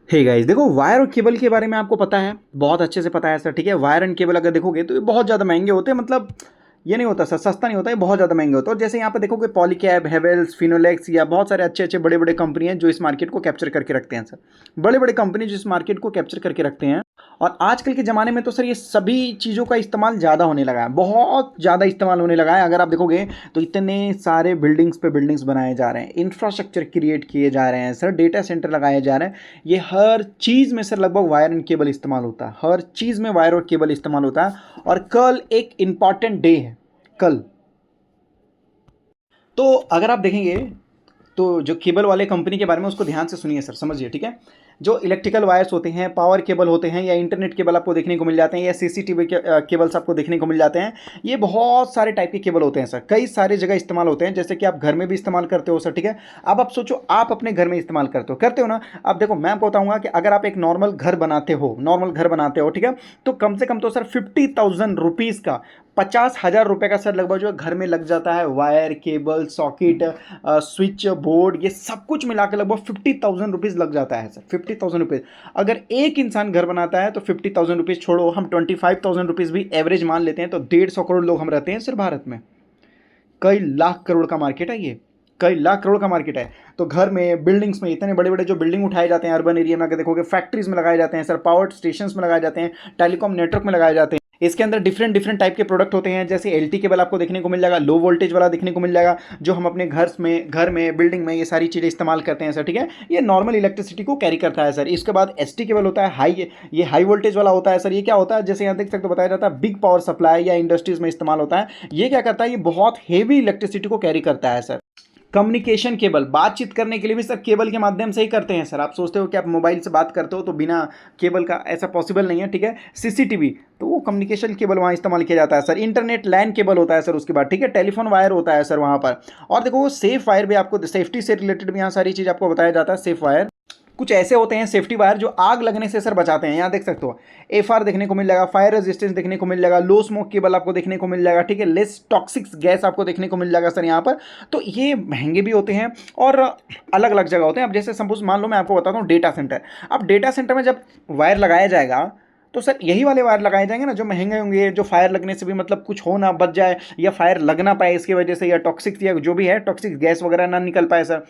Hey guys, देखो wire और cable के बारे में आपको पता है, बहुत अच्छे से पता है सर। ठीक है, वायर एंड केबल अगर देखोगे तो ये बहुत ज़्यादा महंगे होते हैं। मतलब ये नहीं होता सर, सस्ता नहीं होता, ये बहुत ज़्यादा महंगे होता है। और जैसे यहाँ पे देखोगे पॉलीकैब, हेवेल्स, फिनोलेक्स या बहुत सारे अच्छे अच्छे बड़े बड़े कंपनी हैं जो इस मार्केट को कैप्चर करके रखते हैं सर। बड़े बड़े कंपनी जो इस मार्केट को कैप्चर करके रखते हैं। और आजकल के ज़माने में तो सर ये सभी चीज़ों का इस्तेमाल ज़्यादा होने लगा है, बहुत ज़्यादा इस्तेमाल होने लगा है। अगर आप देखोगे तो इतने सारे बिल्डिंग्स पे बिल्डिंग्स बनाए जा रहे हैं, इंफ्रास्ट्रक्चर क्रिएट किए जा रहे हैं सर, डेटा सेंटर लगाए जा रहे हैं। ये हर चीज़ में सर लगभग वायर एंड केबल इस्तेमाल होता है, हर चीज़ में वायर और केबल इस्तेमाल होता है। और कल एक इम्पॉर्टेंट डे है, कल। तो अगर आप देखेंगे तो जो केबल वाले कंपनी के बारे में उसको ध्यान से सुनिए सर, समझिए। ठीक है, जो इलेक्ट्रिकल वायर्स होते हैं, पावर केबल होते हैं, या इंटरनेट केबल आपको देखने को मिल जाते हैं, या सीसीटीवी केबल्स आपको देखने को मिल जाते हैं। ये बहुत सारे टाइप के केबल होते हैं सर, कई सारे जगह इस्तेमाल होते हैं। जैसे कि आप घर में भी इस्तेमाल करते हो सर। ठीक है, अब आप सोचो, आप अपने घर में इस्तेमाल करते हो ना। अब देखो, मैं आपको बताऊंगा कि अगर आप एक नॉर्मल घर बनाते हो, ठीक है, तो कम से कम तो सर 50,000 रुपीज़ का, 50,000 रुपये का सर लगभग जो है घर में लग जाता है। Wire, cable, socket, switch board, ये सब कुछ मिला के लगभग 50,000 रुपीज़ लग जाता है सर। 50,000 रुपीज़। अगर एक इंसान घर बनाता है तो 50,000 रुपीज़ छोड़ो, हम 25,000 रुपीज़ भी एवरेज मान लेते हैं, तो 150 करोड़ लोग हम रहते हैं सिर्फ भारत में। कई लाख करोड़ का मार्केट है ये, कई लाख करोड़ का मार्केट है। तो घर में, बिल्डिंग्स में, इतने बड़े बड़े जो बिल्डिंग उठाए जाते हैं अर्बन एरिया में, अगर देखोगे फैक्ट्रीज में लगाए जाते हैं सर, पावर स्टेशंस में लगाए जाते हैं, टेलीकॉम नेटवर्क में लगाए जाते हैं। इसके अंदर डिफरेंट डिफरेंट टाइप के प्रोडक्ट होते हैं। जैसे एलटी केबल आपको देखने को मिल जाएगा, लो वोल्टेज वाला देखने को मिल जाएगा, जो हम अपने घर में बिल्डिंग में ये सारी चीज़ें इस्तेमाल करते हैं सर। ठीक है, ये नॉर्मल इलेक्ट्रिसिटी को कैरी करता है सर। इसके बाद एसटी केबल होता है, ये हाई वोल्टेज वाला होता है सर। ये क्या होता है, जैसे यहाँ देख सकते हो बताया जाता है, बिग पावर सप्लाई या इंडस्ट्रीज में इस्तेमाल होता है। ये क्या करता है, ये बहुत हेवी इलेक्ट्रिसिटी को कैरी करता है सर। कम्युनिकेशन केबल, बातचीत करने के लिए भी सर केबल के माध्यम से ही करते हैं सर। आप सोचते हो कि आप मोबाइल से बात करते हो तो बिना केबल का, ऐसा पॉसिबल नहीं है। ठीक है, सीसीटीवी, तो वो कम्युनिकेशन केबल वहाँ इस्तेमाल किया जाता है सर। इंटरनेट लैन केबल होता है सर उसके बाद। ठीक है, टेलीफोन वायर होता है सर वहाँ पर। और देखो वो सेफ वायर भी, आपको सेफ्टी से रिलेटेड भी यहाँ सारी चीज़ आपको बताया जाता है। सेफ वायर कुछ ऐसे होते हैं, सेफ्टी वायर, जो आग लगने से सर बचाते हैं। यहाँ देख सकते हो एफआर देखने को मिल जाएगा, फायर रेजिस्टेंस देखने को मिल जाएगा, लो स्मोक केबल आपको देखने को मिल जाएगा। ठीक है, लेस टॉक्सिक गैस आपको देखने को मिल जाएगा सर यहाँ पर। तो ये महंगे भी होते हैं और अलग अलग जगह होते हैं। अब जैसे सपोज मान लो मैं आपको बताता हूँ डेटा सेंटर। अब डेटा सेंटर में जब वायर लगाया जाएगा तो सर यही वाले वायर लगाए जाएंगे ना जो महंगे होंगे, जो फायर लगने से भी मतलब कुछ हो ना, बच जाए, या फायर लग ना पाए इसकी वजह से, या टॉक्सिक, या जो भी है टॉक्सिक गैस वगैरह ना निकल पाए सर,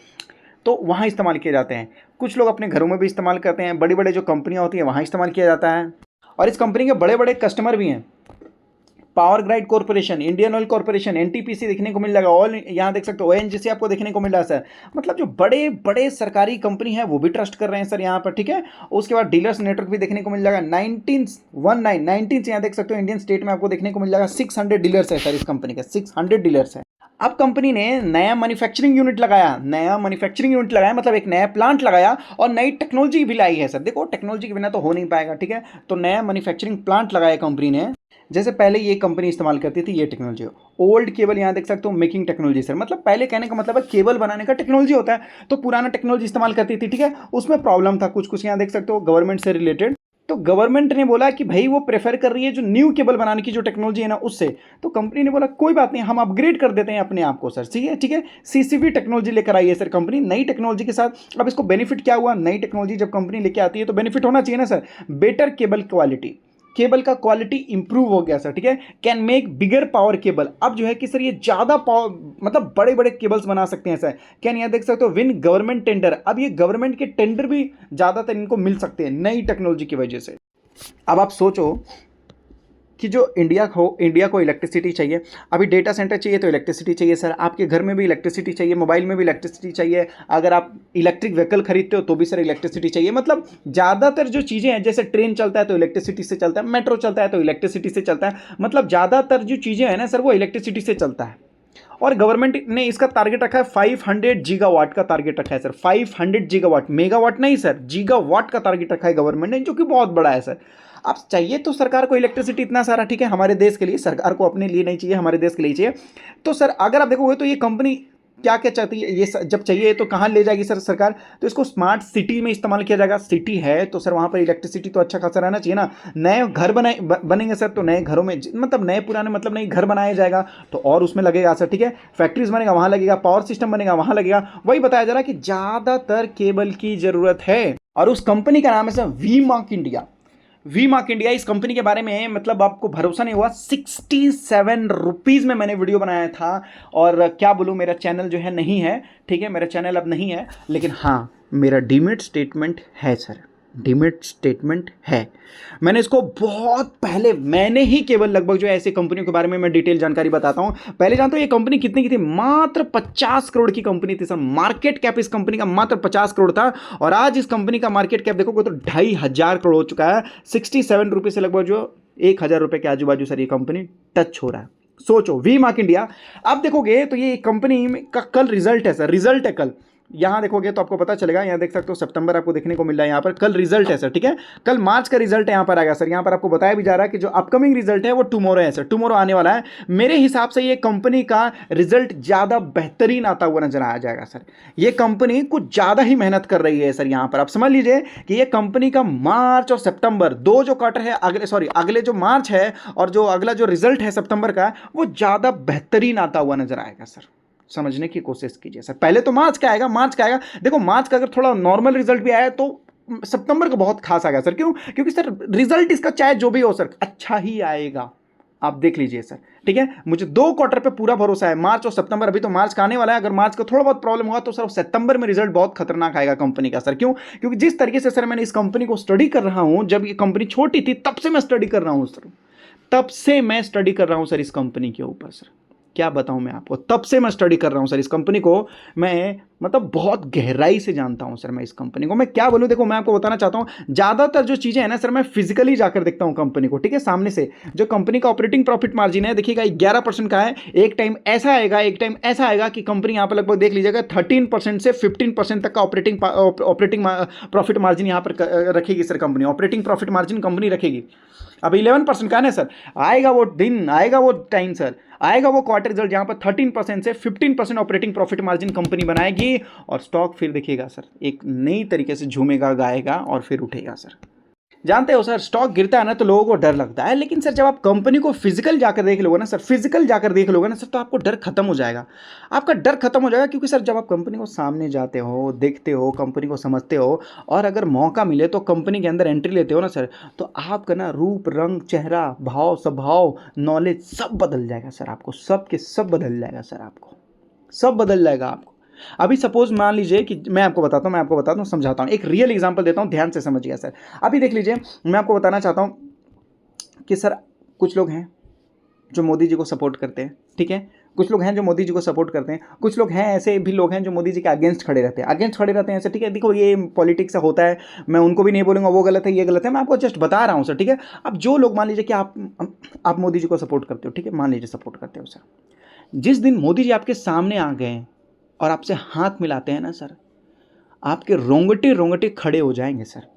तो वहाँ इस्तेमाल किए जाते हैं। कुछ लोग अपने घरों में भी इस्तेमाल करते हैं, बड़ी बड़े जो कंपनियाँ होती हैं वहाँ इस्तेमाल किया जाता है। और इस कंपनी के बड़े बड़े कस्टमर भी हैं। Power grid corporation, Indian oil corporation, NTPC देखने को मिल जाएगा, ऑयल यहाँ देख सकते हो, ओएनजीसी आपको देखने को मिल रहा है सर। मतलब जो बड़े बड़े सरकारी कंपनी है वो भी ट्रस्ट कर रहे हैं सर यहाँ पर। ठीक है, उसके बाद डीलर्स नेटवर्क भी देखने को मिल जाएगा। 19 से यहाँ देख सकते हो इंडियन स्टेट में आपको देखने को मिल जाएगा। 600 डीलर्स है सर इस कंपनी के, 600 डीलर्स है। अब कंपनी ने नया मैन्युफैक्चरिंग यूनिट लगाया, मतलब एक नया प्लांट लगाया और नई टेक्नोलॉजी भी लाई है सर। देखो टेक्नोलॉजी के बिना तो हो नहीं पाएगा। ठीक है, तो नया मैन्युफैक्चरिंग प्लांट लगाया कंपनी ने। जैसे पहले ये कंपनी इस्तेमाल करती थी ये टेक्नोलॉजी, ओल्ड केबल, यहाँ देख सकते हो मेकिंग टेक्नोलॉजी सर। मतलब पहले कहने का मतलब है केबल बनाने का टेक्नोलॉजी होता है, तो पुराना टेक्नोलॉजी इस्तेमाल करती थी। ठीक है, उसमें प्रॉब्लम था कुछ कुछ, यहाँ देख सकते हो गवर्नमेंट से रिलेटेड। तो गवर्नमेंट ने बोला कि भाई वो प्रेफर कर रही है जो न्यू केबल बनाने की जो टेक्नोलॉजी है ना उससे। तो कंपनी ने बोला कोई बात नहीं, हम अपग्रेड कर देते हैं अपने आप को सर। ठीक है, सीसीबी टेक्नोलॉजी लेकर आई है सर कंपनी, नई टेक्नोलॉजी के साथ। अब इसको बेनिफिट क्या हुआ, नई टेक्नोलॉजी जब कंपनी लेके आती है तो बेनिफिट होना चाहिए ना sir. Better cable quality, cable का क्वालिटी इंप्रूव हो गया सर। ठीक है, can make bigger power cable. अब जो है कि सर ये ज़्यादा पावर, मतलब बड़े बड़े केबल्स बना सकते हैं सर। कैन, यहाँ देख सकते हो विन गवर्नमेंट टेंडर। अब ये गवर्नमेंट के टेंडर भी ज़्यादातर इनको मिल सकते हैं नई टेक्नोलॉजी की वजह से। अब आप सोचो कि जो इंडिया को इलेक्ट्रिसिटी चाहिए, अभी डेटा सेंटर चाहिए तो इलेक्ट्रिसिटी चाहिए सर, आपके घर में भी इलेक्ट्रिसिटी चाहिए, मोबाइल में भी इलेक्ट्रिसिटी चाहिए, अगर आप इलेक्ट्रिक व्हीकल खरीदते हो तो भी सर इलेक्ट्रिसिटी चाहिए। मतलब ज़्यादातर जो चीज़ें हैं, जैसे ट्रेन चलता है तो इलेक्ट्रिसिटी से चलता है, मेट्रो चलता है तो इलेक्ट्रिसिटी से चलता है। मतलब ज़्यादातर जो चीज़ें हैं ना सर वो इलेक्ट्रिसिटी से चलता है। और गवर्नमेंट ने इसका टारगेट रखा है 500 गीगावाट का टारगेट रखा है सर। 500 गीगावाट, मेगावाट नहीं सर, गीगावाट का टारगेट रखा है गवर्नमेंट ने, जो कि बहुत बड़ा है सर। अब चाहिए तो सरकार को इलेक्ट्रिसिटी इतना सारा, ठीक है, हमारे देश के लिए, सरकार को अपने लिए नहीं चाहिए, हमारे देश के लिए चाहिए। तो सर अगर आप देखोगे तो ये कंपनी क्या क्या चाहती है, ये जब चाहिए तो कहाँ ले जाएगी सर सरकार, तो इसको स्मार्ट सिटी में इस्तेमाल किया जाएगा। सिटी है तो सर वहाँ पर इलेक्ट्रिसिटी तो अच्छा खासा रहना चाहिए ना। नए घर बनेंगे सर, तो नए घरों में मतलब नए पुराने मतलब नए घर बनाया जाएगा तो और उसमें लगेगा सर। ठीक है, फैक्ट्रीज बनेगा वहाँ लगेगा, पावर सिस्टम बनेगा वहाँ लगेगा। वही बताया जा रहा है कि ज़्यादातर केबल की ज़रूरत है। और उस कंपनी का नाम है sir V Mark India. V Mark India, इस कंपनी के बारे में मतलब आपको भरोसा नहीं हुआ, 67 रुपीज़ में मैंने वीडियो बनाया था। और क्या बोलूँ, मेरा चैनल जो है नहीं है, ठीक है, मेरा चैनल अब नहीं है, लेकिन हाँ मेरा डीमेट स्टेटमेंट है सर, डीमेट स्टेटमेंट है। मैंने इसको बहुत पहले, मैंने ही केवल लगभग जो है ऐसी कंपनियों के बारे में मैं डिटेल जानकारी बताता हूं। पहले जानते हो ये कंपनी कितनी की थी? मात्र 50 करोड़ की कंपनी थी सर। मार्केट कैप इस कंपनी का मात्र 50 करोड़ था, और आज इस कंपनी का मार्केट कैप देखोगे तो 2,500 करोड़ हो चुका है। 67 रुपये से लगभग जो 1,000 रुपये के आजू बाजू सर ये कंपनी टच हो रहा है। सोचो, वी मार्क इंडिया। आप देखोगे तो ये कंपनी का कल रिजल्ट है सर, रिजल्ट है कल। यहाँ देखोगे तो आपको पता चलेगा, यहाँ देख सकते हो सितंबर आपको देखने को मिल रहा है, यहाँ पर कल रिजल्ट है सर, ठीक है। कल मार्च का रिजल्ट यहाँ पर आ गया सर। यहाँ पर आपको बताया भी जा रहा है कि जो अपकमिंग रिजल्ट है वो टुमारो है सर, टुमारो आने वाला है। मेरे हिसाब से ये कंपनी का रिजल्ट ज़्यादा बेहतरीन आता हुआ नजर आ जाएगा सर। ये कंपनी कुछ ज़्यादा ही मेहनत कर रही है सर। यहाँ पर आप समझ लीजिए कि ये कंपनी का मार्च और सितंबर दो जो क्वार्टर है, अगले जो मार्च है और जो अगला जो रिजल्ट है सितंबर का, वो ज़्यादा बेहतरीन आता हुआ नजर आएगा सर। समझने की कोशिश कीजिए सर। पहले तो मार्च का आएगा, मार्च का आएगा। देखो मार्च का अगर थोड़ा नॉर्मल रिजल्ट भी आया तो सितंबर का बहुत खास आ गया सर। क्यों? क्योंकि सर रिजल्ट इसका चाहे जो भी हो सर अच्छा ही आएगा। आप देख लीजिए सर, ठीक है। मुझे 2 क्वार्टर पे पूरा भरोसा है, मार्च और सितंबर। अभी तो मार्च का आने वाला है, अगर मार्च का थोड़ा बहुत प्रॉब्लम हुआ तो सर सितंबर में रिजल्ट बहुत खतरनाक आएगा कंपनी का सर। क्यों? क्योंकि जिस तरीके से सर मैंने इस कंपनी को स्टडी कर रहा हूं, जब ये कंपनी छोटी थी तब से मैं स्टडी कर रहा हूं सर, तब से मैं स्टडी कर रहा हूं सर इस कंपनी के ऊपर सर। क्या बताऊं मैं आपको, तब से मैं स्टडी कर रहा हूं सर इस कंपनी को। मैं मतलब बहुत गहराई से जानता हूं सर मैं इस कंपनी को। मैं क्या बोलूं, देखो मैं आपको बताना चाहता हूं, ज़्यादातर जो चीज़ें हैं ना सर मैं फिजिकली जाकर देखता हूं कंपनी को, ठीक है, सामने से। जो कंपनी का ऑपरेटिंग प्रॉफिट मार्जिन है देखिएगा 11% का है। एक टाइम ऐसा आएगा, एक टाइम ऐसा आएगा कि कंपनी यहाँ पर लगभग देख लीजिएगा 13% से 15% तक का ऑपरेटिंग प्रॉफिट मार्जिन यहाँ पर रखेगी sir company. Operating profit margin company रखेगी। अब 11% का है ना सर, आएगा वो दिन, आएगा वो टाइम सर, आएगा वो क्वार्टर रिजल्ट जहां पर 13% से 15% ऑपरेटिंग प्रॉफिट मार्जिन कंपनी बनाएगी, और स्टॉक फिर देखिएगा सर एक नई तरीके से झूमेगा, गाएगा और फिर उठेगा सर। जानते हो सर, स्टॉक गिरता है ना तो लोगों को डर लगता है, लेकिन सर जब आप कंपनी को फिजिकल जाकर देख लोगे ना सर, फिजिकल जाकर देख लोगे ना सर, तो आपको डर खत्म हो जाएगा। आपका डर खत्म हो जाएगा, क्योंकि सर जब आप कंपनी को सामने जाते हो, देखते हो, कंपनी को समझते हो, और अगर मौका मिले तो कंपनी के अंदर एंट्री लेते हो ना सर, तो आपका ना रूप, रंग, चेहरा, भाव, स्वभाव, नॉलेज सब बदल जाएगा सर। आपको सब के सब बदल जाएगा सर, आपको सब बदल जाएगा आपको। अभी सपोज मान लीजिए कि मैं आपको बताता हूँ, समझाता हूँ, एक रियल एग्जांपल देता हूँ, ध्यान से समझिएगा सर। अभी देख लीजिए, मैं आपको बताना चाहता हूँ कि सर कुछ लोग हैं जो मोदी जी को सपोर्ट करते हैं, ठीक है, कुछ लोग हैं जो मोदी जी को सपोर्ट करते हैं, कुछ लोग हैं ऐसे भी लोग हैं जो मोदी जी के अगेंस्ट खड़े रहते हैं, ऐसे, ठीक है। देखो ये पॉलिटिक्स से होता है, मैं उनको भी नहीं बोलूँगा वो गलत है ये गलत है, मैं आपको जस्ट बता रहा हूँ सर, ठीक है। अब जो लोग मान लीजिए कि आप मोदी जी को सपोर्ट करते हो, ठीक है, मान लीजिए सपोर्ट करते हो सर, जिस दिन मोदी जी आपके सामने आ गए और आपसे हाथ मिलाते हैं ना सर, आपके रोंगटे रोंगटे खड़े हो जाएंगे सर,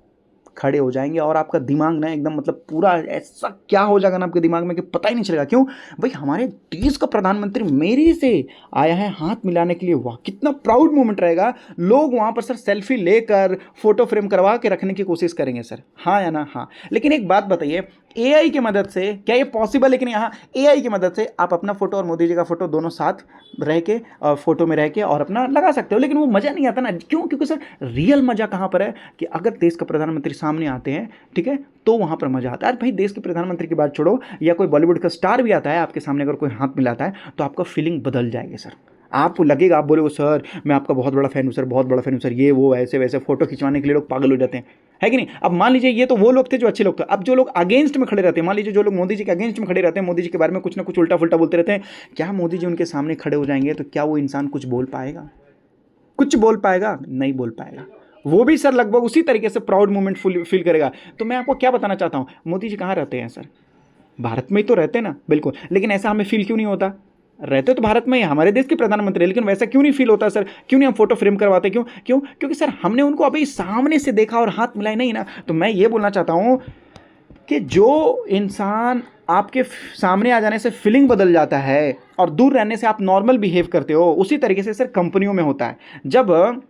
खड़े हो जाएंगे, और आपका दिमाग ना एकदम मतलब पूरा ऐसा क्या हो जाएगा ना आपके दिमाग में कि पता ही नहीं चलेगा। क्यों भाई, हमारे देश का प्रधानमंत्री मेरे से आया है हाथ मिलाने के लिए, वाह कितना प्राउड मोमेंट रहेगा। लोग वहाँ पर सर सेल्फी लेकर फोटो फ्रेम करवा के रखने की कोशिश करेंगे सर, हाँ या ना? हाँ। लेकिन एक बात बताइए, एआई की मदद से क्या ये पॉसिबल है? लेकिन यहाँ एआई की मदद से आप अपना फोटो और मोदी जी का फोटो दोनों साथ रह के फोटो में रह के और अपना लगा सकते हो, लेकिन वो मज़ा नहीं आता ना। क्यों? क्योंकि सर रियल मज़ा कहाँ पर है कि अगर देश का प्रधानमंत्री सामने आते हैं, ठीक है, तो वहाँ पर मज़ा आता है। भाई देश के प्रधानमंत्री की बात छोड़ो, या कोई बॉलीवुड का स्टार भी आता है आपके सामने, अगर कोई हाथ मिलाता है तो आपका फीलिंग बदल जाएगी सर। आपको लगेगा, आप बोलोगे सर मैं आपका बहुत बड़ा फैन हूँ सर, बहुत बड़ा फैन हूँ सर, ये वो ऐसे वैसे फोटो खिंचवाने के लिए लोग पागल हो जाते हैं, है कि नहीं? अब मान लीजिए ये तो वो लोग थे जो अच्छे लोग थे। अब जो लोग अगेंस्ट में खड़े रहते हैं, मान लीजिए जो लोग मोदी जी के अगेंस्ट में खड़े रहते हैं, मोदी जी के बारे में कुछ ना कुछ उल्टा फुल्टा बोलते रहते हैं, क्या मोदी जी उनके सामने खड़े हो जाएंगे तो क्या वो इंसान कुछ बोल पाएगा? कुछ बोल पाएगा? नहीं बोल पाएगा। वो भी सर लगभग उसी तरीके से प्राउड मोमेंट फील करेगा। तो मैं आपको क्या बताना चाहता हूँ, मोदी जी कहाँ रहते हैं सर? भारत में ही तो रहते हैं ना, बिल्कुल। लेकिन ऐसा हमें फील क्यों नहीं होता? रहते तो भारत में ही, हमारे देश के प्रधानमंत्री, लेकिन वैसा क्यों नहीं फील होता सर? क्यों नहीं हम फोटो फ्रेम करवाते? क्योंकि सर हमने उनको अभी सामने से देखा और हाथ मिलाए नहीं ना। तो मैं ये बोलना चाहता हूँ कि जो इंसान आपके सामने आ जाने से फीलिंग बदल जाता है और दूर रहने से आप नॉर्मल बिहेव करते हो, उसी तरीके से सर कंपनियों में होता है। जब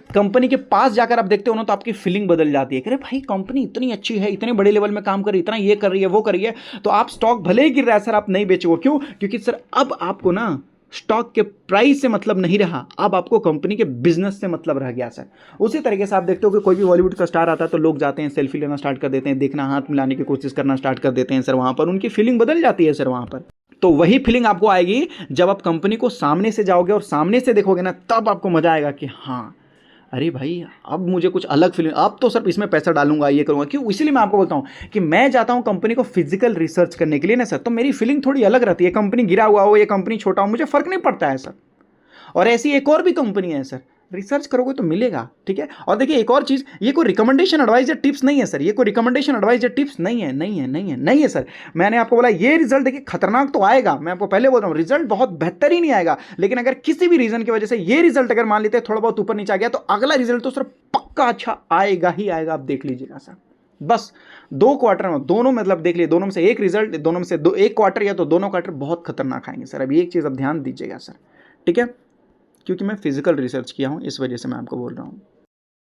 कंपनी के पास जाकर आप देखते हो ना तो आपकी फीलिंग बदल जाती है कि अरे भाई कंपनी इतनी अच्छी है, इतने बड़े लेवल में काम कर रही है, इतना ये कर रही है, वो कर रही है, तो आप स्टॉक भले ही गिर रहा है सर, आप नहीं बेचोगे। क्यों? क्योंकि सर अब आपको ना स्टॉक के प्राइस से मतलब नहीं रहा, अब आपको कंपनी के बिजनेस से मतलब रह गया सर। उसी तरीके से आप देखते हो कि कोई भी बॉलीवुड का स्टार आता है तो लोग जाते हैं, सेल्फी लेना स्टार्ट कर देते हैं, देखना, हाथ मिलाने की कोशिश करना स्टार्ट कर देते हैं सर, वहाँ पर उनकी फीलिंग बदल जाती है सर वहाँ पर। तो वही फीलिंग आपको आएगी जब आप कंपनी को सामने से जाओगे और सामने से देखोगे ना, तब आपको मजा आएगा कि हाँ अरे भाई अब मुझे कुछ अलग फीलिंग, अब तो सिर्फ इसमें पैसा डालूंगा, ये करूंगा। क्यों? इसीलिए मैं आपको बोलता हूँ कि मैं जाता हूँ कंपनी को फिजिकल रिसर्च करने के लिए ना सर, तो मेरी फीलिंग थोड़ी अलग रहती है। कंपनी गिरा हुआ हो या कंपनी छोटा हो, मुझे फर्क नहीं पड़ता है सर। और ऐसी एक और भी कंपनी है सर, रिसर्च करोगे तो मिलेगा, ठीक है। और देखिए एक और चीज, ये कोई रिकमेंडेशन एडवाइस या टिप्स नहीं है सर, ये कोई रिकमेंडेशन एडवाइस या टिप्स नहीं है, नहीं है, नहीं है, नहीं है सर। मैंने आपको बोला ये रिजल्ट देखिए खतरनाक तो आएगा, मैं आपको पहले बोल रहा हूँ रिजल्ट बहुत बेहतर ही नहीं आएगा, लेकिन अगर किसी भी रीजन की वजह से ये रिजल्ट अगर मान लेते थोड़ा बहुत ऊपर नीचे आ गया, तो अगला रिजल्ट तो सर पक्का अच्छा आएगा ही आएगा, आप देख लीजिएगा सर। बस 2 क्वार्टर में दोनों, मतलब देख लिए, दोनों में से एक रिजल्ट, दोनों में से एक क्वार्टर या तो दोनों क्वार्टर बहुत खतरनाक आएंगे सर। अभी एक चीज़ आप ध्यान दीजिएगा सर, ठीक है, क्योंकि मैं फिजिकल रिसर्च किया हूं, इस वजह से मैं आपको बोल रहा हूं।